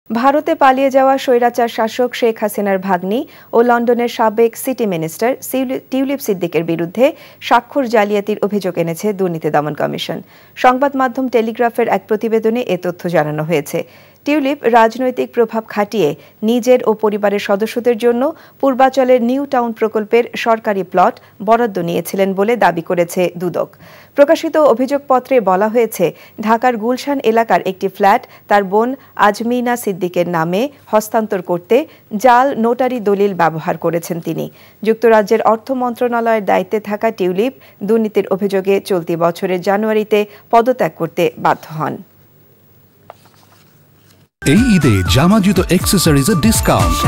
ভারতে পালিয়ে যাওয়া স্বৈরাচার শাসক শেখ হাসিনার ভাগ্নি ও লন্ডনের সাবেক সিটি মিনিস্টার টিউলিপ সিদ্দিকের বিরুদ্ধে স্বাক্ষর জালিয়াতির অভিযোগ এনেছে দুর্নীতি দমন কমিশন। সংবাদ মাধ্যম টেলিগ্রাফের এক প্রতিবেদনে এ তথ্য জানানো হয়েছে। টিউলিপ রাজনৈতিক প্রভাব খাটিয়ে নিজের ও পরিবারের সদস্যদের জন্য পূর্বাচলের নিউ টাউন প্রকল্পের সরকারি প্লট বরাদ্দ নিয়েছিলেন বলে দাবি করেছে দুদক। প্রকাশিত অভিযোগপত্রে বলা হয়েছে, ঢাকার গুলশান এলাকার একটি ফ্ল্যাট তার বোন আজমিনা সিদ্দিকের নামে হস্তান্তর করতে জাল নোটারি দলিল ব্যবহার করেছেন তিনি। যুক্তরাজ্যের অর্থ মন্ত্রণালয়ের দায়িত্বে থাকা টিউলিপ দুর্নীতির অভিযোগে চলতি বছরের জানুয়ারিতে পদত্যাগ করতে বাধ্য হন। এই ঈদে জামা জুতো অ্যাক্সেসরিজের ডিসকাউন্ট।